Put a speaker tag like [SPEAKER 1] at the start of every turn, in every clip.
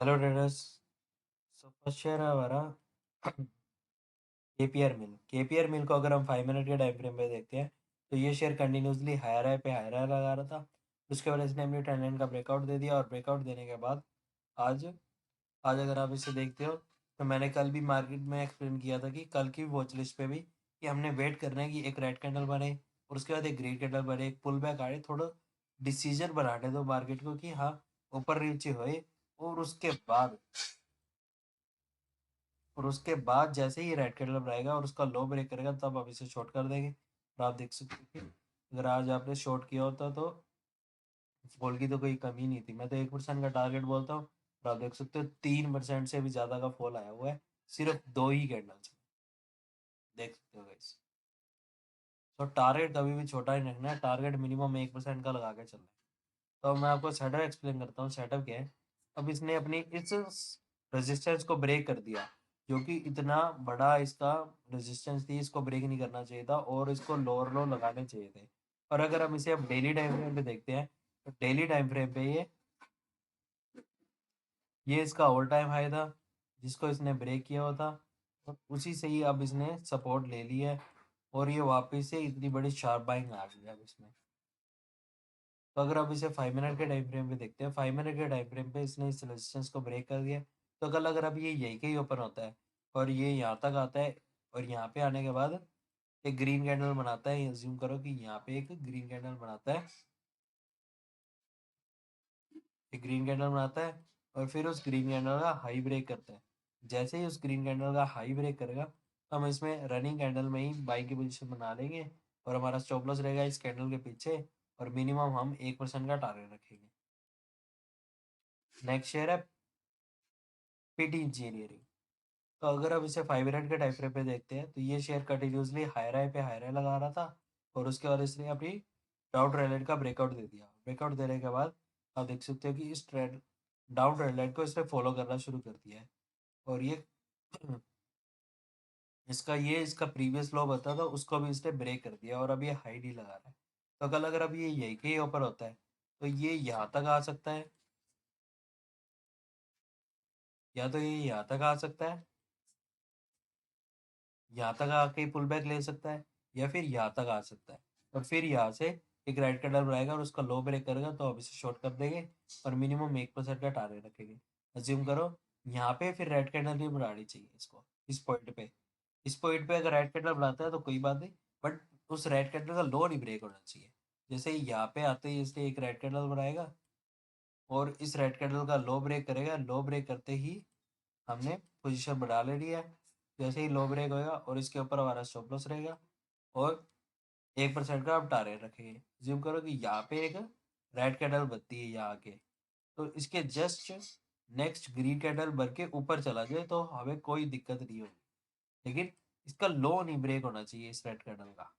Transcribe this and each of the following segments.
[SPEAKER 1] Hello traders. So first share है हमारा KPR मिल को अगर हम 5 मिनट के टाइम फ्रेम पे देखते हैं तो ये शेयर कंटिन्यूसली हायर हाई पे हायर हाई लगा रहा था। उसके बाद इसने अपनी ट्रेंड लाइन का ब्रेकआउट दे दिया और ब्रेकआउट देने के बाद आज आज अगर आप इसे देखते हो तो मैंने कल भी मार्केट में एक्सप्लेन किया था कि कल की वॉच लिस्ट पे भी कि हमने वेट करना है कि एक रेड कैंडल बने और उसके बाद एक ग्रीन कैंडल बने, एक पुल बैक आए, थोड़ा डिसीजन बनाने दो मार्केट को कि हाँ ऊपर नीचे होए। और उसके बाद जैसे ही रेड कैंडल बनाएगा और उसका लो ब्रेक करेगा तब आप इसे शॉर्ट कर देंगे। और आप देख सकते हैं कि अगर आज आपने शॉर्ट किया होता तो फॉल की तो कोई कमी नहीं थी। मैं तो 1% का टारगेट बोलता हूँ और आप देख सकते हो 3% से भी ज़्यादा का फॉल आया हुआ है सिर्फ 2 ही कैंडल से। देख सकते हो गाइस। तो टारगेट कभी भी छोटा नहीं रखना है, टारगेट मिनिमम 1% का लगा के चलना है। तो मैं आपको सेटअप एक्सप्लेन करता हूँ। सेटअप क्या है? अब इसने अपनी इस रेजिस्टेंस को ब्रेक कर दिया, जो कि इतना बड़ा इसका रेजिस्टेंस थी, इसको ब्रेक नहीं करना चाहिए था और इसको लोअर लो लगाने चाहिए थे। और अगर हम इसे अब डेली टाइम फ्रेम पे देखते हैं तो डेली टाइम फ्रेम पे ये इसका ऑल टाइम हाई था जिसको इसने ब्रेक किया हुआ था और उसी से ही अब इसने सपोर्ट ले लिया है और ये वापस से इतनी बड़ी शार्प बाइंग आ गई है अब इसमें। तो अगर आप इसे 5 मिनट के टाइम फ्रेम पे देखते हैं, 5 मिनट के टाइम फ्रेम पे इसने इस रेजिस्टेंस को ब्रेक कर दिया। तो कल अगर अब ये यही के ही ओपन होता है और ये यहाँ तक आता है और यहाँ पे आने के बाद एक ग्रीन कैंडल बनाता है, अज्यूम करो कि यहाँ पे एक ग्रीन कैंडल बनाता है, एक ग्रीन कैंडल बनाता है और फिर उस ग्रीन कैंडल का हाई ब्रेक करता है। जैसे ही उस ग्रीन कैंडल का हाई ब्रेक करेगा तो हम इसमें रनिंग कैंडल में ही बाइंग की पोजीशन बना लेंगे और हमारा स्टॉप लॉस रहेगा इस कैंडल के पीछे और मिनिमम हम 1% का टारगेट रखेंगे। नेक्स्ट शेयर है पीटी इंजीनियरिंग। तो अगर अब इसे 5 मिनट के टाइम फ्रेम पे देखते हैं तो ये शेयर कंटिन्यूसली हायर हाई पे हायर हाई लगा रहा था और उसके बाद इसने अपनी डाउन ट्रेंड लाइन का ब्रेकआउट दे दिया। ब्रेकआउट देने के बाद आप देख सकते हो कि इस ट्रेंड डाउन ट्रेंड लाइन को इसने फॉलो करना शुरू कर दिया है और ये इसका प्रीवियस लो बता था उसको भी इसने ब्रेक कर दिया और अब ये हाई डी लगा रहा है। तो कल अगर अब ये यही के ऊपर होता है तो ये यहाँ तक आ सकता है, या तो ये यहाँ तक आ सकता है, यहाँ तक आके पुल बैक ले सकता है, या फिर यहाँ तक आ सकता है और फिर यहाँ से एक राइट कैंडल बनाएगा और उसका लो ब्रेक करेगा तो अब इसे शॉर्ट कर देंगे और मिनिमम 1% का टारगेट रखेंगे। अज्यूम करो यहाँ पे फिर रेड कैंडल भी बनानी चाहिए इसको इस पॉइंट पे अगर रेड कैंडल बनाता है तो कोई बात नहीं, बट उस रेड कैंडल का लो नहीं ब्रेक होना चाहिए। जैसे ही यहाँ पे आते ही इसने एक रेड कैंडल बनाएगा और इस रेड कैंडल का लो ब्रेक करेगा, लो ब्रेक करते ही हमने पोजीशन बढ़ा ले लिया है। जैसे ही लो ब्रेक होएगा और इसके ऊपर हमारा स्टॉप लॉस रहेगा और 1% का आप टारगेट रखेंगे। जिम करो कि यहाँ पे एक रेड कैंडल बनती है यहाँ के, तो इसके जस्ट नेक्स्ट ग्रीन कैंडल बन के ऊपर चला जाए तो हमें कोई दिक्कत नहीं होगी, लेकिन इसका लो नहीं ब्रेक होना चाहिए इस रेड कैंडल का।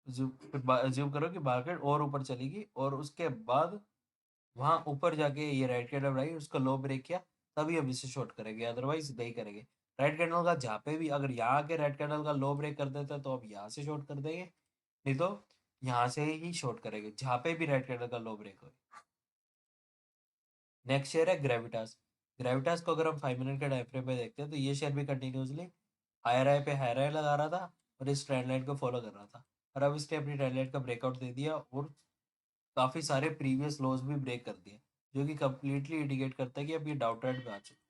[SPEAKER 1] ज्यूम करो कि मार्केट और ऊपर चलेगी और उसके बाद वहां ऊपर जाके ये रेड कैंडल बनाई, उसका लो ब्रेक किया, तभी हम इसे शॉर्ट करेंगे, अदरवाइज नहीं करेंगे। रेड कैंडल का जहाँ पे भी अगर यहाँ के रेड कैंडल का लो ब्रेक कर देता है तो अब यहाँ से शॉर्ट कर देंगे, नहीं तो यहाँ से ही शॉर्ट करेंगे जहाँ पे भी रेड कैंडल का लो ब्रेक हो। नेक्स्ट शेयर है ग्रेविटास। ग्रेविटास को अगर हम 5 मिनट के टाइम फ्रेम पे देखते हैं तो ये शेयर भी कंटिन्यूसली हायर हाई पे हायर हाई लगा रहा था और इस ट्रेंड लाइन को फॉलो कर रहा था और अब इसने अपनी ट्रेंड लाइन का ब्रेकआउट दे दिया और काफी सारे प्रीवियस लोज भी ब्रेक कर दिए, जो कि कंप्लीटली इंडिकेट करता है कि अब ये डाउन ट्रेंड पे आ चुका है।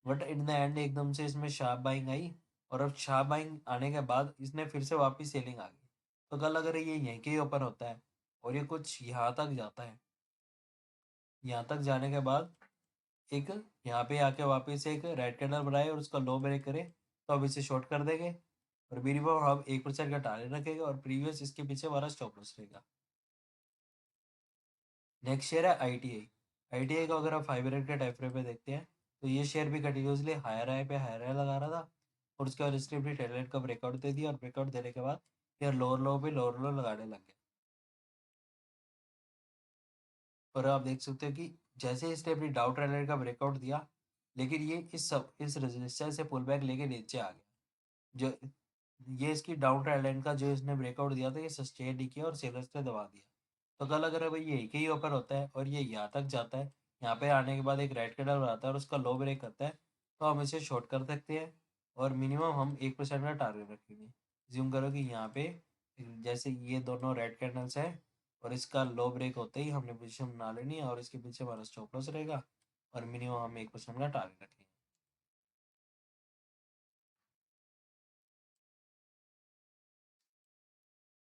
[SPEAKER 1] बट इन द एंड एकदम से इसमें शार्प बाइंग आई और अब शार्प बाइंग आने के बाद इसने फिर से वापस सेलिंग आ गई। तो कल अगर ये यहीं के ही ओपन होता है और ये कुछ यहाँ तक जाता है, यहाँ तक जाने के बाद एक यहाँ पे आके वापस एक रेड कैंडल बनाए और उसका लो ब्रेक करे तो अब इसे शॉर्ट कर देंगे और मिनिमम हम 1% का टारगेट रखेंगे और प्रीवियस इसके पीछे हमारा स्टॉप लॉस रहेगा। नेक्स्ट शेयर है आईटीआई। आईटीआई को अगर हम 5 मिनट के टाइम फ्रेम पे देखते हैं तो ये शेयर भी कंटिन्यूसली हायर हाई पे हायर हाई लगा रहा था और उसके बाद इसने अपनी टेलरेट का ब्रेकआउट दे दिया और ब्रेकआउट देने के बाद फिर लोअर लो पे लोअर लो लगाने लग गया। और आप देख सकते हो कि जैसे इसने अपनी डाउन ट्रेंड का ब्रेकआउट दिया, लेकिन ये इस रेजिस्टेंस से पुल बैक लेके नीचे आ गया। जो ये इसकी डाउन ट्रेंड लाइन का जो इसने ब्रेकआउट दिया था ये सस्टेन नहीं किया और सेलर्स ने दबा दिया। तो कल अगर भाई ये एक ही ओपन होता है और ये यहाँ तक जाता है यहाँ पे आने के बाद एक राइट कैंडल बनाता है और उसका लो ब्रेक करता है, तो हम इसे शॉर्ट कर सकते हैं और मिनिमम हम 1% का टारगेट रखेंगे। ज्यूम करो कि यहाँ पे जैसे ये दोनों रेड कैंडल्स है और इसका लो ब्रेक होते ही हमने पोजीशन बना लेनी है और इसके पीछे हमारा स्टॉप लॉस रहेगा और मिनिमम हम 1% का टारगेट रखेंगे।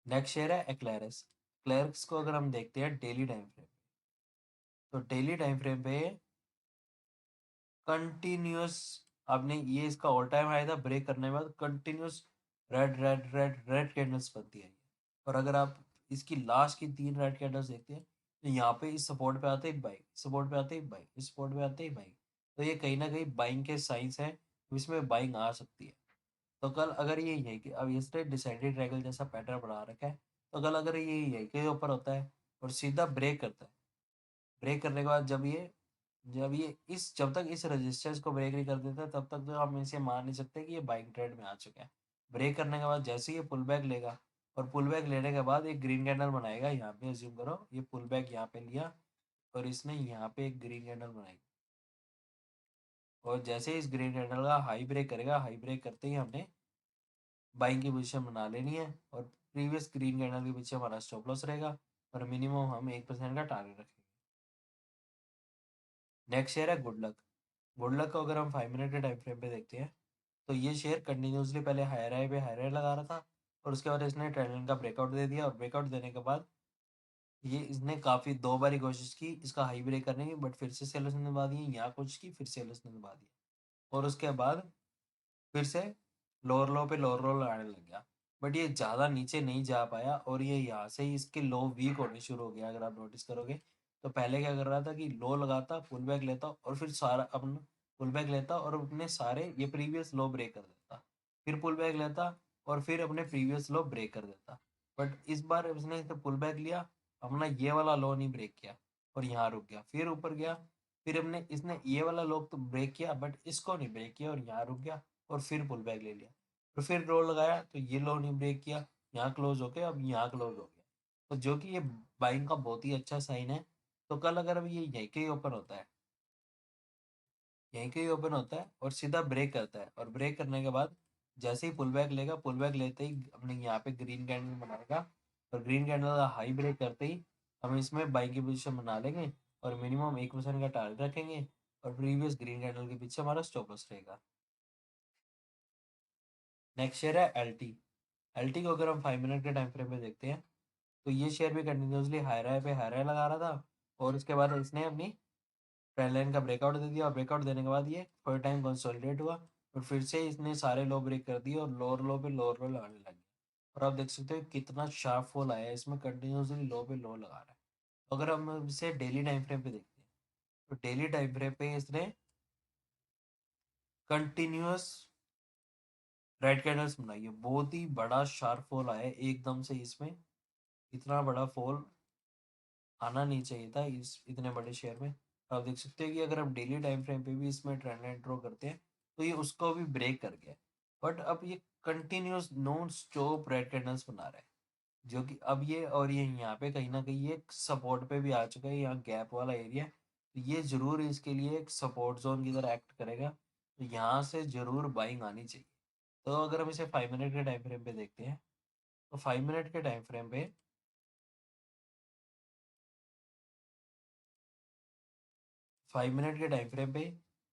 [SPEAKER 1] नेक्स्ट शेयर है एक्लेरिस। एक्लेरिस को अगर हम देखते हैं डेली टाइम फ्रेम, तो डेली टाइम फ्रेम पे कंटिन्यूस आपने ये इसका ऑल टाइम हाई था, ब्रेक करने के बाद continuous red red red red candles बनती है। और अगर आप इसकी लास्ट की 3 रेड कैंडल्स देखते हैं, तो यहाँ पे इस सपोर्ट पे आते ही बाइक, सपोर्ट पे आते ही बाइक, इस सपोर्ट पे आते ही बाइक, तो ये कहीं ना कहीं बाइंग के साइंस हैं, इसमें बाइंग आ सकती है। तो कल अगर ये है कि अब इसने डिसाइडेड ट्रायंगल जैसा पैटर्न बना रखा है, तो कल अगर ये है के ऊपर होता है और सीधा ब्रेक करता है, ब्रेक करने के बाद जब ये इस जब तक इस रेजिस्टेंस को ब्रेक नहीं कर देता तब तक तो हम इसे मान नहीं सकते कि ये बाइंग ट्रेड में आ चुका है। ब्रेक करने के बाद जैसे ही ये पुल बैक लेगा और पुल बैक लेने के बाद एक ग्रीन कैंडल बनाएगा, यहाँ पे अज्यूम करो ये पुल बैक यहाँ पे लिया और इसने यहाँ पे एक ग्रीन कैंडल बनाई और जैसे ही इस ग्रीन कैंडल का हाई ब्रेक करेगा, हाई ब्रेक करते ही हमने बाइंग की पोजीशन बना लेनी है और प्रीवियस ग्रीन कैंडल के पीछे हमारा स्टॉप लॉस रहेगा और मिनिमम हम 1% का टारगेट रखेंगे। नेक्स्ट शेयर है गुड लक। गुड लक को अगर हम 5 मिनट के टाइम फ्रेम पे देखते हैं, तो ये शेयर कंटिन्यूसली पहले हायर हाई पे हायर हाई लगा रहा था और उसके बाद इसने ट्रेंड लाइन का ब्रेकआउट दे दिया और ब्रेकआउट देने के बाद ये इसने काफ़ी 2 बारी कोशिश की इसका हाई ब्रेक करने की, बट फिर से सेलर्स ने दबा दिए, यहाँ कोशिश की फिर सेलर्स ने दबा दिया और उसके बाद फिर से लोअर लो पे लोअर लो लगाने लग गया, बट ये ज़्यादा नीचे नहीं जा पाया और ये यहाँ से ही इसके लो वीक होने शुरू हो गया। अगर आप नोटिस करोगे तो पहले क्या कर रहा था कि लो लगाता, पुल बैक लेता और फिर सारा अपना पुल बैक लेता और अपने सारे ये प्रीवियस लो ब्रेक कर देता, फिर पुल बैक लेता और फिर अपने प्रीवियस लो ब्रेक कर देता। बट इस बार उसने पुल बैक लिया, अपना ये वाला लो नहीं ब्रेक किया और यहाँ रुक गया, फिर ऊपर गया, फिर हमने इसने ये वाला लो तो ब्रेक किया बट इसको नहीं ब्रेक किया और यहाँ रुक गया और फिर पुल बैक ले लिया और फिर रोल लगाया तो ये लो नहीं ब्रेक किया, यहाँ क्लोज होके अब यहाँ क्लोज हो गया, तो जो कि ये बाइंग का बहुत ही अच्छा साइन है। तो कल अगर अब ये यहीं के ही ओपन होता है, यहीं के ही ओपन होता है और सीधा ब्रेक करता है और ब्रेक करने के बाद जैसे ही पुल बैक लेगा, पुल बैक लेते ही अपने यहाँ पे ग्रीन कैंडल बनाएगा और ग्रीन कैंडल का हाई ब्रेक करते ही हम इसमें बाइंग की पोजीशन बना लेंगे और मिनिमम 1% का टारगेट रखेंगे और प्रीवियस ग्रीन कैंडल के पीछे हमारा स्टॉप लॉस रहेगा। नेक्स्ट शेयर है एल टी। एल टी को अगर हम 5 मिनट के टाइम फ्रेम में देखते हैं, तो ये शेयर भी कंटिन्यूसली हाई राय पे हाई राय लगा रहा था और उसके बाद इसने अपनी ट्रेंड लाइन का ब्रेकआउट दे दिया और ब्रेकआउट देने के बाद ये फर्स्ट टाइम कंसोलिडेट हुआ और फिर से इसने सारे लो ब्रेक कर दिए और लोअर लो पे लोअर लो लगाने लग गया और आप देख सकते हो कितना शार्प फॉल आया है, इसमें कंटिन्यूसली लो पे लो लगा रहा है। तो अगर हम इसे डेली टाइम फ्रेम पे देखते हैं, तो डेली टाइम फ्रेम पे इसने कंटिन्यूस रेड कैंडल्स बनाई है, बहुत ही बड़ा शार्प फॉल आया है एकदम से, इसमें इतना बड़ा फॉल आना नहीं चाहिए था इस इतने बड़े शेयर में। आप देख सकते हैं कि अगर हम डेली टाइम फ्रेम पे भी इसमें ट्रेंड लाइन ड्रॉ करते हैं, तो ये उसको भी ब्रेक कर गया, बट अब ये continuous non stop red candles बना रहा है, जो कि अब ये और ये यहाँ पे कहीं ना कहीं ये सपोर्ट पे भी आ चुका है, यहाँ गैप वाला एरिया, तो ये जरूर इसके लिए एक सपोर्ट जोन की तरह एक्ट करेगा, तो यहाँ से जरूर बाइंग आनी चाहिए। तो अगर हम इसे 5 मिनट के टाइम फ्रेम पे देखते हैं, तो 5 मिनट के टाइम फ्रेम पे 5 मिनट के टाइम फ्रेम पे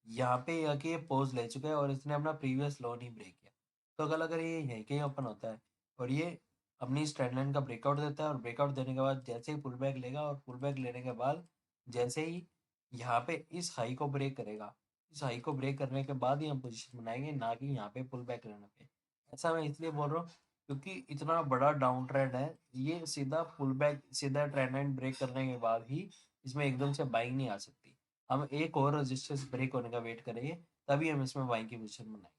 [SPEAKER 1] यहाँ पे आके ये पोज ले चुका है और इसने अपना प्रीवियस लो नहीं ब्रेक किया। तो कल अगर ये यहीं के ओपन होता है और ये अपनी इस ट्रेंड लाइन का ब्रेकआउट देता है और ब्रेकआउट देने के बाद जैसे ही पुल बैक लेगा और पुल बैक लेने के बाद जैसे ही यहाँ पे इस हाई को ब्रेक करेगा, इस हाई को ब्रेक करने के बाद ही हम पोजीशन बनाएंगे, ना कि यहाँ पे पुल बैक लेने पे। ऐसा मैं इसलिए बोल रहा हूँ क्योंकि इतना बड़ा डाउन ट्रेंड है, ये सीधा पुल बैक सीधा ट्रेंड लाइन ब्रेक करने के बाद ही इसमें एकदम से बाइंग नहीं आ सकती। हम एक और रेजिस्टेंस ब्रेक होने का वेट करेंगे, तभी हम इसमें बाइंग की पोजीशन बनाएंगे।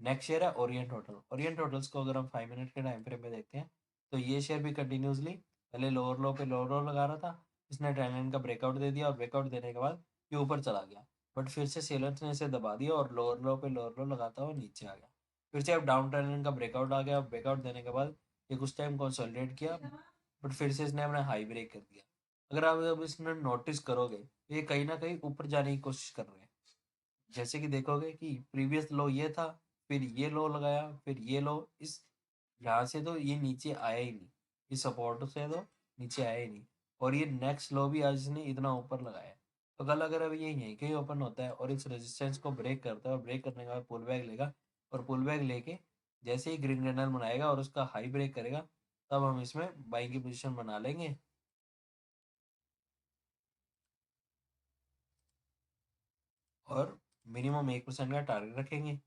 [SPEAKER 1] नेक्स्ट शेयर है ओरिएंट होटल। ओरिएंट होटल्स को अगर हम 5 मिनट के टाइम फ्रेम में देखते हैं, तो ये शेयर भी कंटिन्यूसली पहले लोअर लो पे लोअर लो लगा रहा था, इसने ट्रेंड लाइन का ब्रेकआउट दे दिया और ब्रेकआउट देने के बाद ये ऊपर चला गया, बट फिर से सेलर्स ने इसे दबा दिया और लोअर लो पे लोअर लो लगाता हुआ नीचे आ गया। फिर से अब डाउन ट्रेंड लाइन का ब्रेकआउट आ गया, ब्रेकआउट देने के बाद ये कुछ टाइम कंसोलिडेट किया, बट फिर से इसने अपना हाई ब्रेक कर दिया। अगर आप अब इसमें नोटिस करोगे, ये कहीं ना कहीं ऊपर जाने की कोशिश कर रहे हैं। जैसे कि देखोगे कि प्रीवियस लो ये था, फिर ये लो लगाया, फिर ये लो, इस यहाँ से तो ये नीचे आया ही नहीं, इस सपोर्ट से तो नीचे आया ही नहीं। और ये नेक्स्ट लो भी आज इसने इतना ऊपर लगाया है। तो कल अगर अब ये यहीं कहीं ओपन होता है और इस रेजिस्टेंस को ब्रेक करता है और ब्रेक करने के बाद पुल बैक लेगा, और पुल बैक लेके जैसे ही ग्रीन कैंडल बनाएगा और उसका हाई ब्रेक करेगा, तब हम इसमें बाइंग की पोजीशन बना लेंगे। और मिनिमम 1% का टारगेट रखेंगे,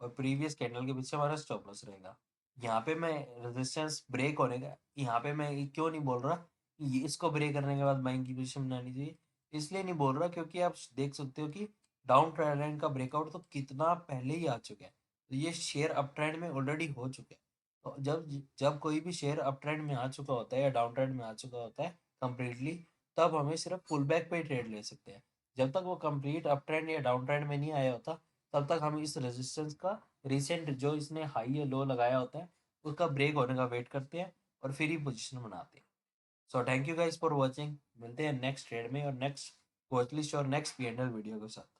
[SPEAKER 1] और प्रीवियस कैंडल के पीछे हमारा स्टॉप लॉस रहेगा। यहाँ पे मैं रेजिस्टेंस ब्रेक होने का, यहाँ पे मैं क्यों नहीं बोल रहा कि इसको ब्रेक करने के बाद बाइंग की पोजीशन बनानी चाहिए, इसलिए नहीं बोल रहा क्योंकि आप देख सकते हो कि डाउन ट्रेंड लाइन का ब्रेकआउट तो कितना पहले ही आ चुका है। तो ये शेयर अप ट्रेंड में ऑलरेडी हो चुका है। तो जब जब कोई भी शेयर अप ट्रेंड में आ चुका होता है या डाउन ट्रेंड में आ चुका होता है कंप्लीटली, तब हमें सिर्फ पुल बैक पे ही ट्रेड ले सकते हैं। जब तक वो कंप्लीट अप ट्रेंड या डाउन ट्रेंड में नहीं आया होता, तब तक हम इस रेजिस्टेंस का रिसेंट जो इसने हाई या लो लगाया होता है उसका ब्रेक होने का वेट करते हैं और फिर ही पोजीशन बनाते हैं। So thank you guys for watching, मिलते हैं नेक्स्ट ट्रेड में और नेक्स्ट वॉच लिस्ट और next P and L video के साथ।